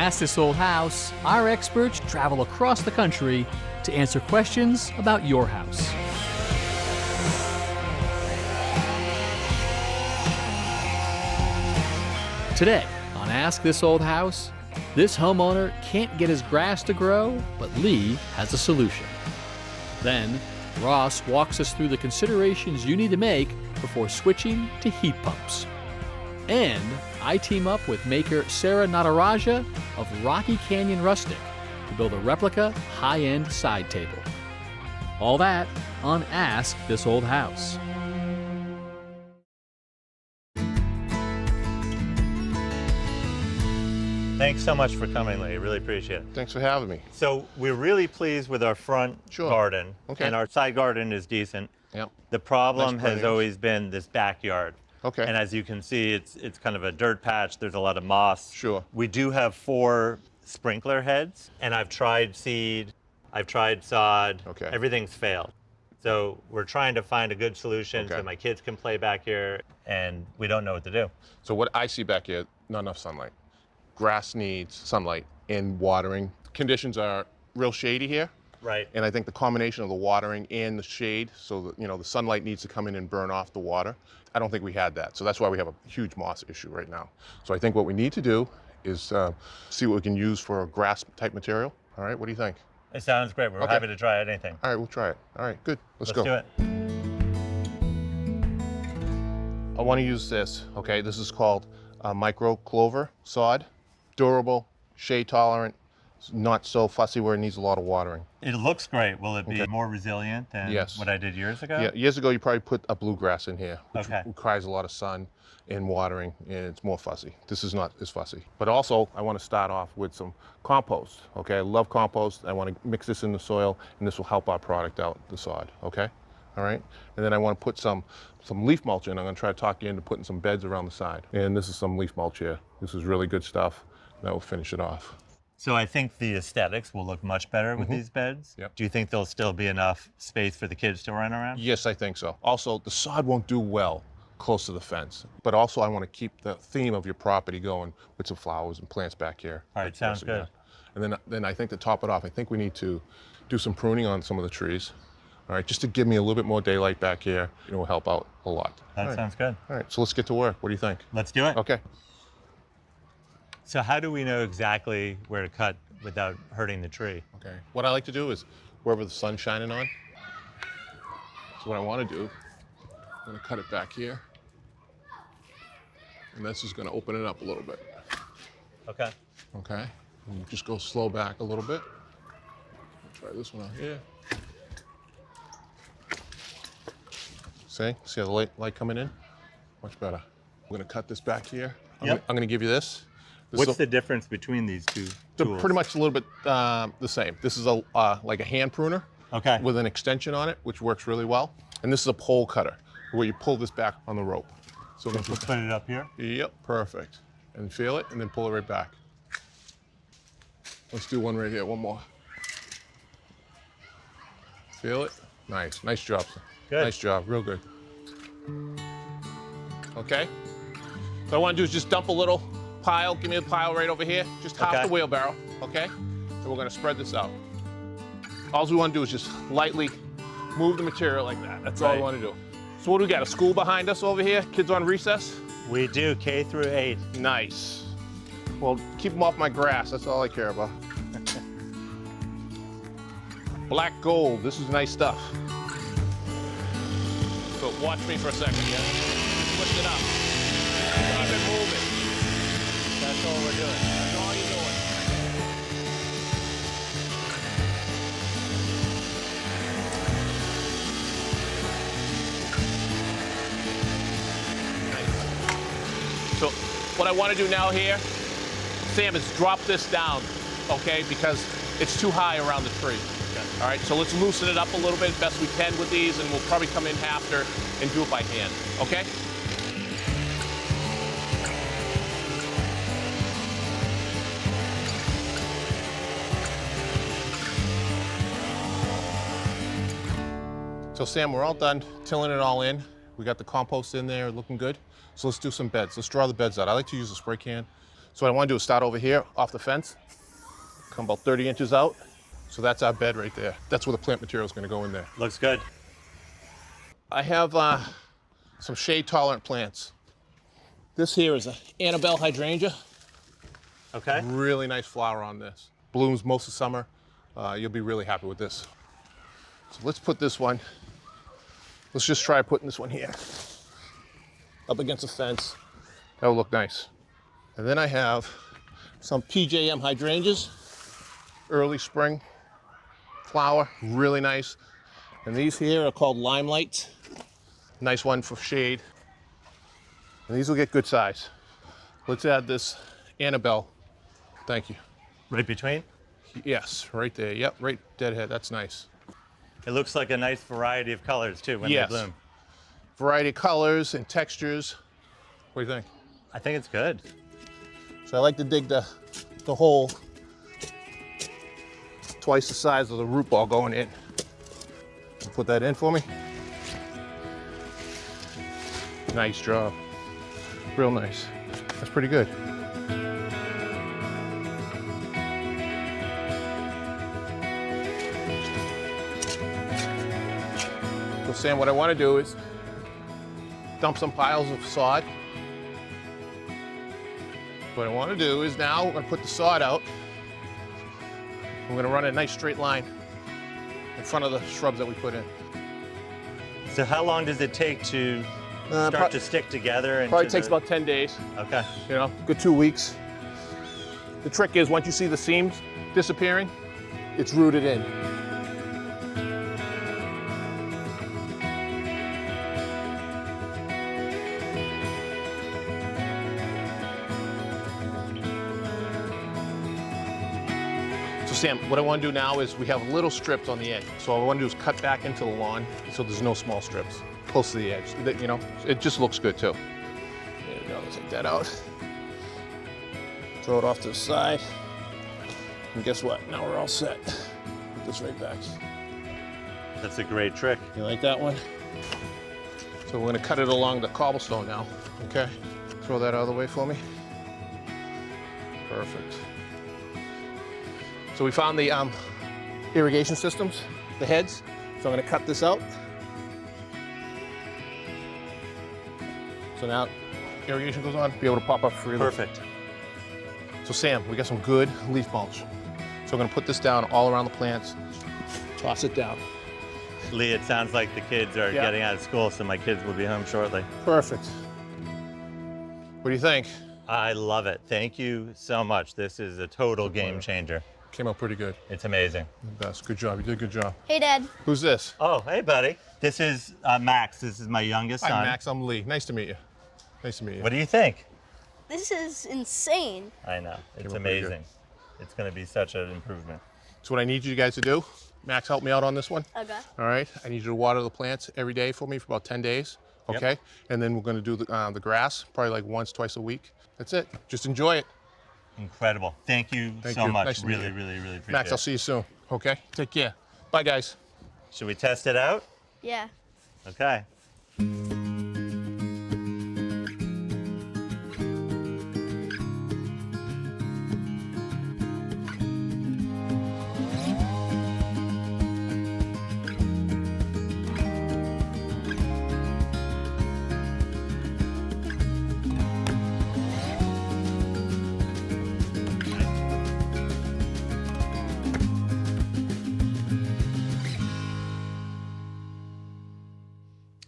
Ask This Old House, our experts travel across the country to answer questions about your house. Today on Ask This Old House, this homeowner can't get his grass to grow, but Lee has a solution. Then, Ross walks us through the considerations you need to make before switching to heat pumps. And I team up with maker Sarah Nataraja of Rocky Canyon Rustic to build a replica high-end side table. All that on Ask This Old House. Thanks so much for coming, Lee. Really appreciate it. Thanks for having me. So we're really pleased with our front garden, and our side garden is decent. Yep. The problem has always been this backyard. Okay. And as you can see, it's kind of a dirt patch. There's a lot of moss. Sure. We do have 4 sprinkler heads, and I've tried seed, I've tried sod. Okay. Everything's failed. So we're trying to find a good solution so my kids can play back here, and we don't know what to do. So what I see back here, not enough sunlight. Grass needs sunlight and watering. Conditions are real shady here. Right. And I think the combination of the watering and the shade, so that, the sunlight needs to come in and burn off the water. I don't think we had that. So that's why we have a huge moss issue right now. So I think what we need to do is see what we can use for a grass type material. All right, what do you think? It sounds great. We're happy to try anything. All right, we'll try it. All right, good. Let's go. do it. I want to use this, okay? This is called micro clover sod. Durable, shade tolerant, not so fussy where it needs a lot of watering. It looks great. Will it be more resilient than what I did years ago? Yeah, years ago you probably put a bluegrass in here, which Okay. requires a lot of sun and watering, and it's more fussy. This is not as fussy. But also, I want to start off with some compost, okay? I love compost. I want to mix this in the soil, and this will help our product out, the sod, okay? All right? And then I want to put some leaf mulch in. I'm going to try to talk you into putting some beds around the side. And this is some leaf mulch here. This is really good stuff. That will finish it off. So I think the aesthetics will look much better with these beds. Yep. Do you think there'll still be enough space for the kids to run around? Yes, I think so. Also, the sod won't do well close to the fence. But also, I want to keep the theme of your property going with some flowers and plants back here. All right, sounds good. And then I think to top it off, I think we need to do some pruning on some of the trees. All right, just to give me a little bit more daylight back here. It will help out a lot. That sounds good. All right, so let's get to work. What do you think? Let's do it. Okay. So how do we know exactly where to cut without hurting the tree? Okay. What I like to do is wherever the sun's shining on. So what I want to do, I'm going to cut it back here. And this is going to open it up a little bit. Okay. Okay. And just go slow back a little bit. Try this one out here. See how the light coming in? Much better. I'm going to cut this back here. I'm going to give you this. What's the difference between these two tools? They're pretty much a little bit the same. This is like a hand pruner with an extension on it, which works really well. And this is a pole cutter, where you pull this back on the rope. So we'll put it up here? Yep, perfect. And feel it, and then pull it right back. Let's do one right here, one more. Feel it? Nice, nice job, sir. Good. Nice job, real good. Okay? So what I want to do is just dump a little pile. Give me a pile right over here. Just half the wheelbarrow, okay? And we're gonna spread this out. All we wanna do is just lightly move the material like that. That's all we wanna do. So what do we got, a school behind us over here? Kids on recess? We do, K through 8. Nice. Well, keep them off my grass. That's all I care about. Black gold, this is nice stuff. So watch me for a second, yeah? Lift it up. Keep it moving. That's all we're doing. That's all you're doing. Nice. So what I want to do now here, Sam, is drop this down, okay? Because it's too high around the tree. All right, so let's loosen it up a little bit best we can with these, and we'll probably come in after and do it by hand, okay? So Sam, we're all done tilling it all in. We got the compost in there looking good. So let's do some beds. Let's draw the beds out. I like to use a spray can. So what I want to do is start over here off the fence, come about 30 inches out. So that's our bed right there. That's where the plant material is going to go in there. Looks good. I have some shade tolerant plants. This here is an Annabelle hydrangea. Okay. Really nice flower on this. Blooms most of summer. You'll be really happy with this. So let's put this one, let's just try putting this one here up against the fence. That will look nice. And then I have some PJM hydrangeas, early spring flower, really nice. And these here are called limelights. Nice one for shade. And these will get good size. Let's add this Annabelle. Thank you. Right between? Yes, right there. Yep, right deadhead. That's nice. It looks like a nice variety of colors too when they bloom. Variety of colors and textures. What do you think? I think it's good. So I like to dig the hole twice the size of the root ball going in. Put that in for me. Nice job. Real nice. That's pretty good. So Sam, what I want to do is dump some piles of sod. What I want to do is now we're going to put the sod out. We're going to run a nice straight line in front of the shrubs that we put in. So how long does it take to start to stick together? Probably takes about 10 days. Okay. You know, good 2 weeks. The trick is once you see the seams disappearing, it's rooted in. So Sam, what I want to do now is we have little strips on the edge. So what I want to do is cut back into the lawn so there's no small strips close to the edge. You know, it just looks good too. There we go, take that out. Throw it off to the side. And guess what? Now we're all set. Put this right back. That's a great trick. You like that one? So we're gonna cut it along the cobblestone now, okay? Throw that out of the way for me. Perfect. So we found the irrigation systems, the heads. So I'm gonna cut this out. So now irrigation goes on, be able to pop up freely. Perfect. So Sam, we got some good leaf mulch. So we're gonna put this down all around the plants, toss it down. Lee, it sounds like the kids are getting out of school, so my kids will be home shortly. Perfect. What do you think? I love it. Thank you so much. This is a total game changer. Came out pretty good. It's amazing. Best. Good job. You did a good job. Hey, Dad. Who's this? Oh, hey, buddy. This is Max. This is my youngest son. Hi, Max. I'm Lee. Nice to meet you. Nice to meet you. What do you think? This is insane. I know. It's Came out pretty good. amazing. It's going to be such an improvement. So what I need you guys to do, Max, help me out on this one. Okay. All right. I need you to water the plants every day for me for about 10 days. Okay. Yep. And then we're going to do the grass probably like once, twice a week. That's it. Just enjoy it. Incredible. Thank you Thank so you. much. Nice to meet Really, you. really, really appreciate Max, it. I'll see you soon. Okay. Take care. Bye, guys. Should we test it out? Yeah. Okay.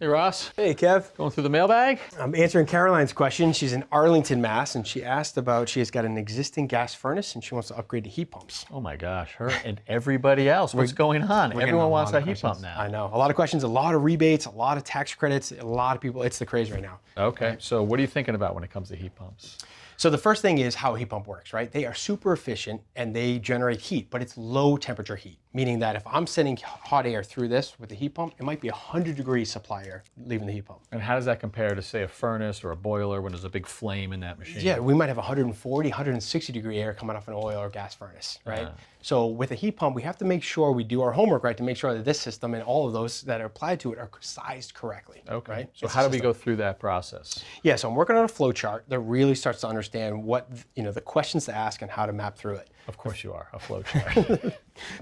Hey, Ross. Hey, Kev. Going through the mailbag? I'm answering Caroline's question. She's in Arlington, Mass, and she asked about she has got an existing gas furnace and she wants to upgrade to heat pumps. Oh my gosh, her and everybody else. What's going on? We're getting Everyone a wants lot a of heat pump questions. now. I know. A lot of questions, a lot of rebates, a lot of tax credits, a lot of people. It's the craze right now. Okay, so what are you thinking about when it comes to heat pumps? So the first thing is how a heat pump works, right? They are super efficient and they generate heat, but it's low temperature heat, meaning that if I'm sending hot air through this with a heat pump, it might be 100-degree supply air leaving the heat pump. And how does that compare to, say, a furnace or a boiler when there's a big flame in that machine? Yeah, we might have 140, 160-degree air coming off an oil or gas furnace, right? So with a heat pump, we have to make sure we do our homework right to make sure that this system and all of those that are applied to it are sized correctly. Okay. Right? So It's how a do we system. go through that process? Yeah, so I'm working on a flow chart that really starts to understand what, the questions to ask and how to map through it. Of course you are, a flow chart.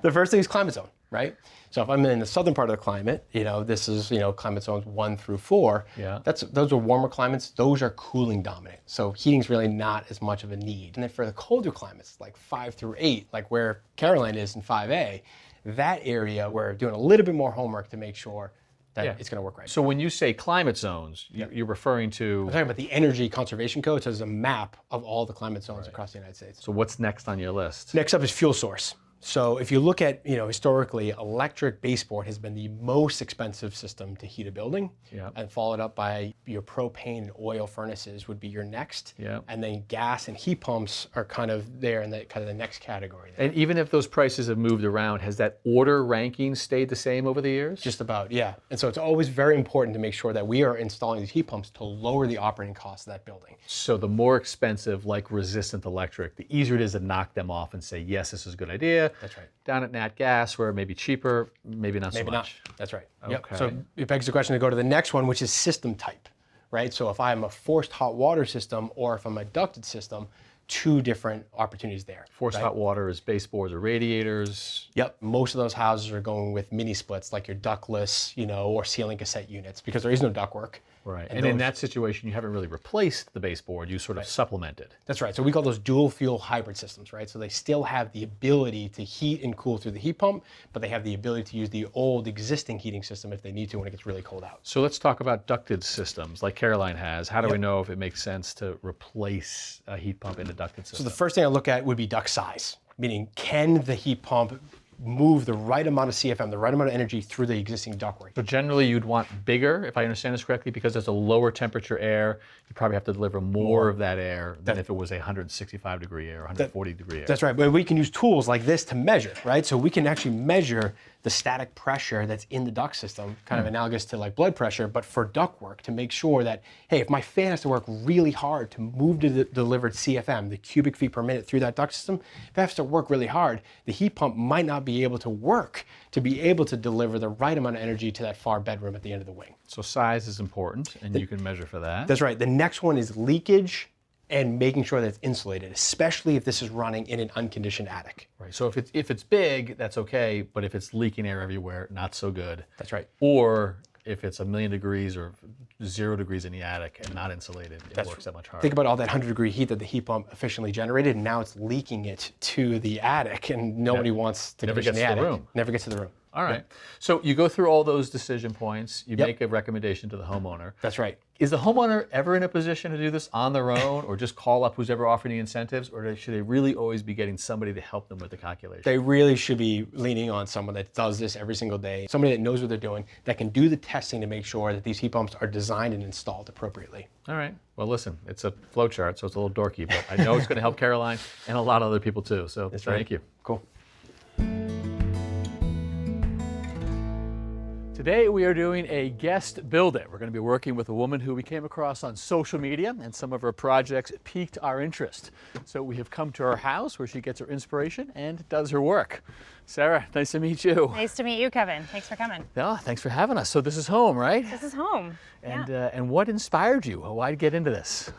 The first thing is climate zone, right? So if I'm in the southern part of the climate, this is, climate zones 1 through 4. Yeah. Those are warmer climates. Those are cooling dominant. So heating's really not as much of a need. And then for the colder climates, like 5 through 8, like where Caroline is in 5A, that area we're doing a little bit more homework to make sure that it's going to work right. So when you say climate zones, you're referring to... I'm talking about the Energy Conservation Code. So there's a map of all the climate zones across the United States. So what's next on your list? Next up is fuel source. So if you look at, historically, electric baseboard has been the most expensive system to heat a building. Yeah. And followed up by your propane and oil furnaces would be your next. Yeah. And then gas and heat pumps are kind of there in the next category there. And even if those prices have moved around, has that order ranking stayed the same over the years? Just about, yeah. And so it's always very important to make sure that we are installing these heat pumps to lower the operating costs of that building. So the more expensive, like resistant electric, the easier it is to knock them off and say, yes, this is a good idea. That's right. Down at nat gas, where it may be cheaper, maybe not so much. That's right. Okay. Yep. So it begs the question to go to the next one, which is system type, right? So if I'm a forced hot water system or if I'm a ducted system, 2 different opportunities there. Forced hot water is baseboards or radiators. Yep. Most of those houses are going with mini splits, like your ductless, or ceiling cassette units, because there is no ductwork. Right. And in that situation, you haven't really replaced the baseboard. You sort of supplemented. That's right. So we call those dual fuel hybrid systems, right? So they still have the ability to heat and cool through the heat pump, but they have the ability to use the old existing heating system if they need to when it gets really cold out. So let's talk about ducted systems like Caroline has. How do we know if it makes sense to replace a heat pump in a ducted system? So the first thing I look at would be duct size, meaning can the heat pump move the right amount of CFM, the right amount of energy through the existing ductwork. So generally you'd want bigger, if I understand this correctly, because there's a lower temperature air, you probably have to deliver more of that air than if it was a 165 degree air, 140 degree air. That's right, but we can use tools like this to measure, right? So we can actually measure the static pressure that's in the duct system, kind of analogous to like blood pressure, but for ductwork to make sure that, hey, if my fan has to work really hard to move the delivered CFM, the cubic feet per minute through that duct system, if it has to work really hard, the heat pump might not be able to work to be able to deliver the right amount of energy to that far bedroom at the end of the wing. So size is important, and you can measure for that. That's right. The next one is leakage and making sure that it's insulated, especially if this is running in an unconditioned attic. Right. So if it's big, that's okay, but if it's leaking air everywhere, not so good. That's right. Or if it's 1,000,000 degrees or 0 degrees in the attic and not insulated, it works that much harder. Think about all that 100-degree heat that the heat pump efficiently generated, and now it's leaking it to the attic, and nobody wants to Never condition gets the to the attic. room. Never gets to the room. All right. So you go through all those decision points, you make a recommendation to the homeowner. That's right. Is the homeowner ever in a position to do this on their own, or just call up who's ever offering the incentives, or should they really always be getting somebody to help them with the calculation? They really should be leaning on someone that does this every single day, somebody that knows what they're doing, that can do the testing to make sure that these heat pumps are designed and installed appropriately. All right. Well, listen, it's a flow chart, so it's a little dorky, but I know it's going to help Caroline and a lot of other people too. So thank you. Cool. Today we are doing a guest build it. We're going to be working with a woman who we came across on social media, and some of her projects piqued our interest. So we have come to her house where she gets her inspiration and does her work. Sarah, nice to meet you. Nice to meet you, Kevin. Thanks for coming. Yeah, thanks for having us. So this is home, right? This is home. And what inspired you? Why'd you get into this?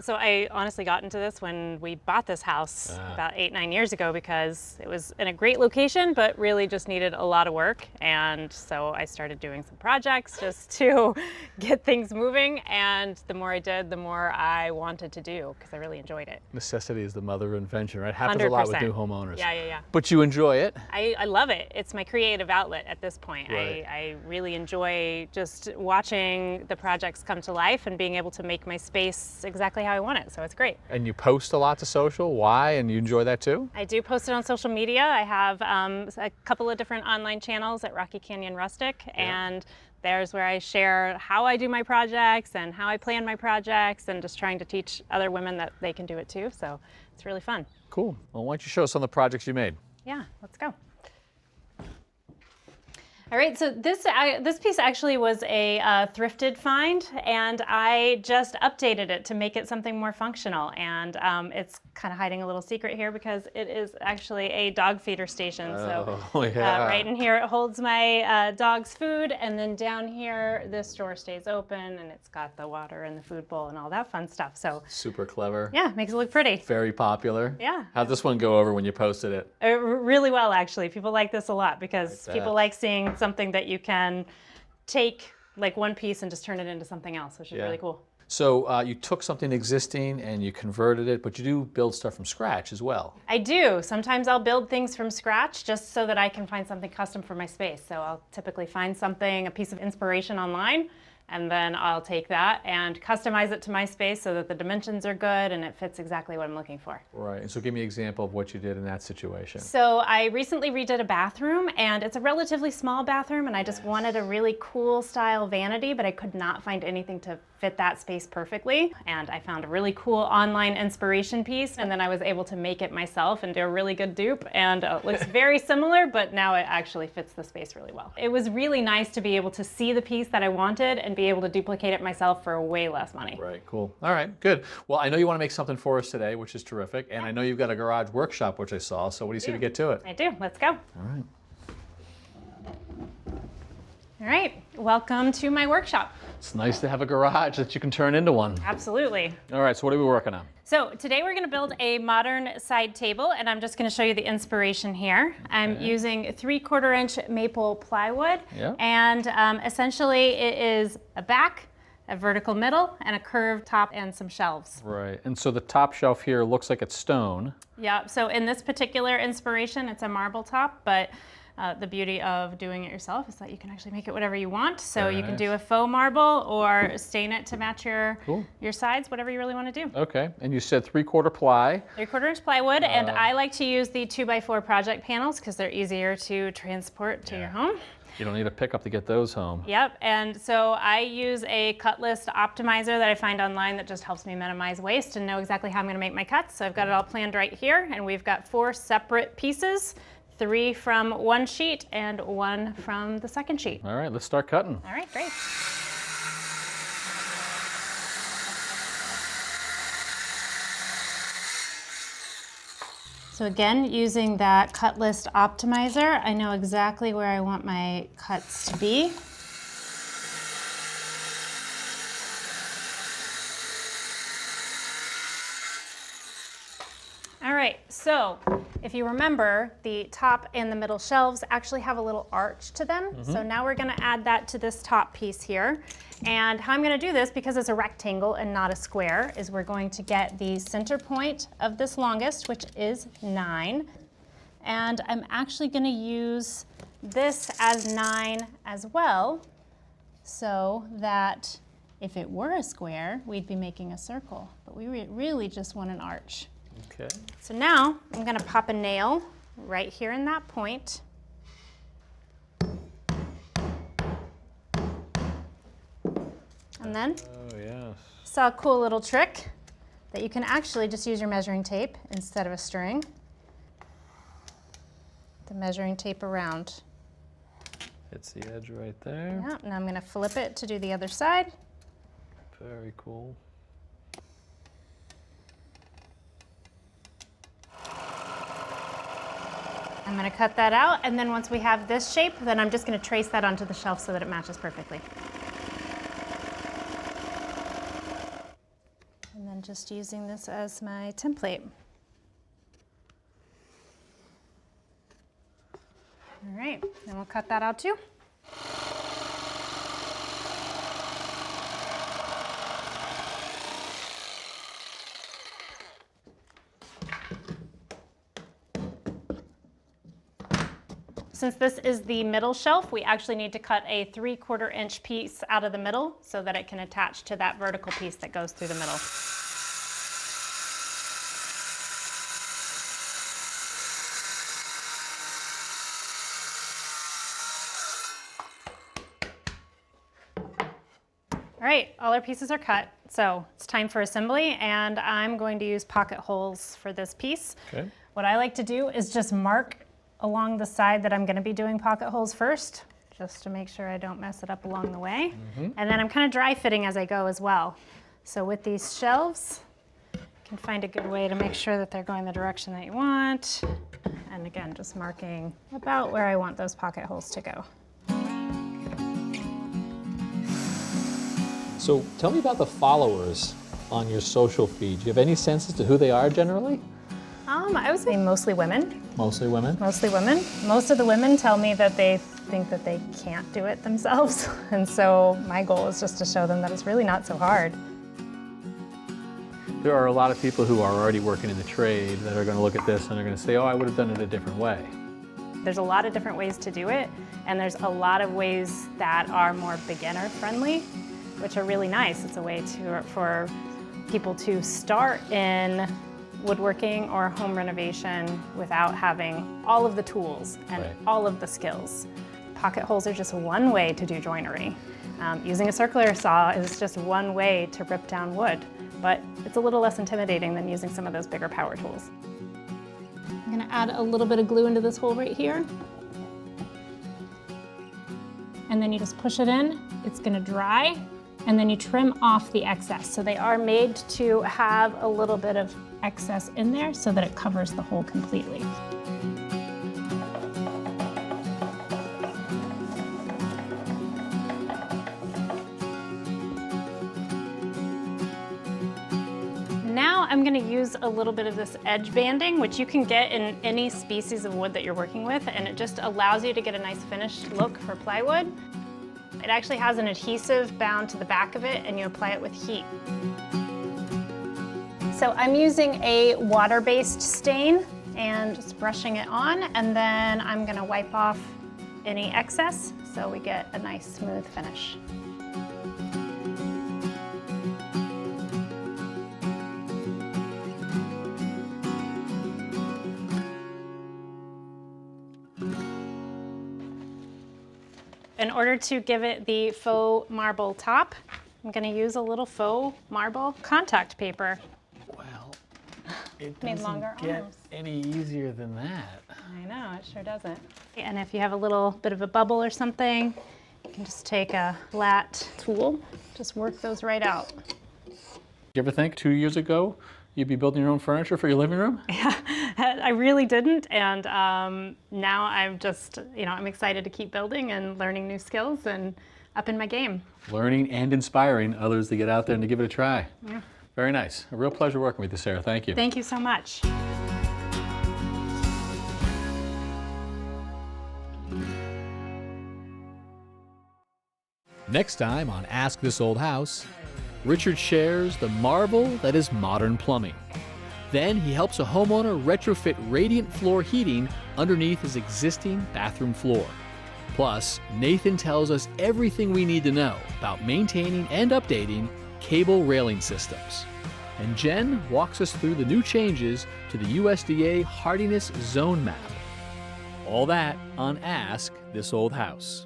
So I honestly got into this when we bought this house about 8-9 years ago, because it was in a great location, but really just needed a lot of work. And so I started doing some projects just to get things moving. And the more I did, the more I wanted to do, because I really enjoyed it. Necessity is the mother of invention, right? Happens a lot with 100%. new homeowners. Yeah. But you enjoy it? I love it. It's my creative outlet at this point. Right. I really enjoy just watching the projects come to life and being able to make my space exactly how I want it. So it's great. And you post a lot to social. Why? And you enjoy that too? I do post it on social media. I have a couple of different online channels at Rocky Canyon Rustic, and there's where I share how I do my projects and how I plan my projects, and just trying to teach other women that they can do it too. So it's really fun. Cool. Well, why don't you show us some of the projects you made? Yeah, let's go. All right, so this piece actually was a thrifted find, and I just updated it to make it something more functional. And it's kind of hiding a little secret here because it is actually a dog feeder station. Right in here it holds my dog's food, and then down here this door stays open, and it's got the water and the food bowl and all that fun stuff. So Super clever. yeah, makes it look pretty. Very popular. Yeah. How'd this one go over when you posted it? Really well, actually. People like this a lot because people like seeing something that you can take like one piece and just turn it into something else, which is really cool. So you took something existing and you converted it, but you do build stuff from scratch as well. I do. Sometimes I'll build things from scratch just so that I can find something custom for my space. So I'll typically find something, a piece of inspiration online, and then I'll take that and customize it to my space so that the dimensions are good and it fits exactly what I'm looking for. Right, and so give me an example of what you did in that situation. So I recently redid a bathroom, and it's a relatively small bathroom, and I just wanted a really cool style vanity, but I could not find anything to fit that space perfectly. And I found a really cool online inspiration piece, and then I was able to make it myself and do a really good dupe, and it looks very similar, but now it actually fits the space really well. It was really nice to be able to see the piece that I wanted and be able to duplicate it myself for way less money. Right, cool. All right, good. Well, I know you want to make something for us today, which is terrific, and I know you've got a garage workshop, which I saw, so what do you say we get to it? I do. Let's go. All right. All right, welcome to my workshop. It's nice to have a garage that you can turn into one. Absolutely. All right, so what are we working on? So today we're going to build a modern side table, and I'm just going to show you the inspiration here. I'm using 3/4 inch maple plywood, and essentially it is a back, a vertical middle, and a curved top and some shelves. Right, and so the top shelf here looks like it's stone. Yeah, so in this particular inspiration, it's a marble top, but the beauty of doing it yourself is that you can actually make it whatever you want. So you can do a faux marble or stain it to match your sides, whatever you really want to do. Okay, and you said 3/4 ply. 3/4 inch plywood, and I like to use the 2x4 project panels because they're easier to transport to your home. You don't need a pickup to get those home. Yep, and so I use a cut list optimizer that I find online that just helps me minimize waste and know exactly how I'm going to make my cuts. So I've got it all planned right here, and we've got 4 separate pieces, 3 from one sheet and 1 from the second sheet. All right, let's start cutting. All right, great. So again, using that cut list optimizer, I know exactly where I want my cuts to be. All right, so if you remember, the top and the middle shelves actually have a little arch to them. So now we're gonna add that to this top piece here. And how I'm gonna do this, because it's a rectangle and not a square, is we're going to get the center point of this longest, which is 9. And I'm actually gonna use this as 9 as well, so that if it were a square, we'd be making a circle. But we really just want an arch. Okay. So now I'm going to pop a nail right here in that point. And then saw a cool little trick that you can actually just use your measuring tape instead of a string. The measuring tape around. Hits the edge right there. Yeah, and I'm going to flip it to do the other side. Very cool. I'm going to cut that out, and then once we have this shape, then I'm just going to trace that onto the shelf so that it matches perfectly. And then just using this as my template. All right, then we'll cut that out too. Since this is the middle shelf, we actually need to cut a 3/4 inch piece out of the middle so that it can attach to that vertical piece that goes through the middle. All right, all our pieces are cut, so it's time for assembly, and I'm going to use pocket holes for this piece. Okay. What I like to do is just mark along the side that I'm going to be doing pocket holes first, just to make sure I don't mess it up along the way. And then I'm kind of dry fitting as I go as well. So with these shelves, you can find a good way to make sure that they're going the direction that you want. And again, just marking about where I want those pocket holes to go. So tell me about the followers on your social feed. Do you have any sense as to who they are generally? I would say mostly women. Mostly women? Mostly women. Most of the women tell me that they think that they can't do it themselves. And so my goal is just to show them that it's really not so hard. There are a lot of people who are already working in the trade that are going to look at this and they're going to say, oh, I would have done it a different way. There's a lot of different ways to do it, and there's a lot of ways that are more beginner friendly, which are really nice. It's a way for people to start in woodworking or home renovation without having all of the tools and all of the skills. Pocket holes are just one way to do joinery. Using a circular saw is just one way to rip down wood, but it's a little less intimidating than using some of those bigger power tools. I'm gonna add a little bit of glue into this hole right here. And then you just push it in, it's gonna dry, and then you trim off the excess. So they are made to have a little bit of excess in there so that it covers the hole completely. Now I'm going to use a little bit of this edge banding, which you can get in any species of wood that you're working with, and it just allows you to get a nice finished look for plywood. It actually has an adhesive bound to the back of it, and you apply it with heat. So I'm using a water-based stain and just brushing it on, and then I'm going to wipe off any excess so we get a nice smooth finish. In order to give it the faux marble top, I'm going to use a little faux marble contact paper. Well, it Made doesn't longer get arms. any easier than that. I know, it sure doesn't. And if you have a little bit of a bubble or something, you can just take a flat tool, just work those right out. Did you ever think 2 years ago you'd be building your own furniture for your living room? I really didn't, and now I'm just, I'm excited to keep building and learning new skills and up in my game. Learning and inspiring others to get out there and to give it a try. Yeah. Very nice. A real pleasure working with you, Sarah. Thank you. Thank you so much. Next time on Ask This Old House, Richard shares the marvel that is modern plumbing. Then he helps a homeowner retrofit radiant floor heating underneath his existing bathroom floor. Plus, Nathan tells us everything we need to know about maintaining and updating cable railing systems. And Jenn walks us through the new changes to the USDA Hardiness Zone Map. All that on Ask This Old House.